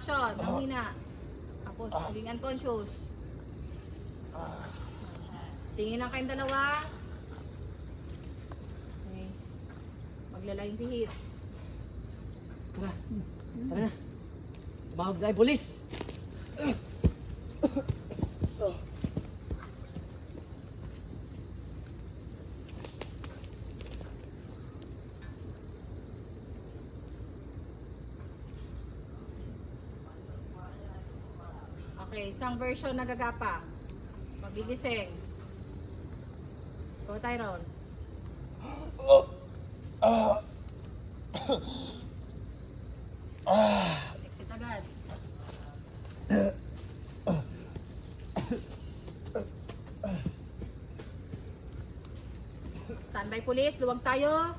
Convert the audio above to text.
action. Mahina. Tapos, maging unconscious. Tingin lang kayong dalawa. Okay. Maglalaing si Hit. Tara. Tara na. Tumawag na yung polis. Okay, isang version nagagapang. Magigising. Go, Tyrone. Exit agad. Standby police, luwag tayo.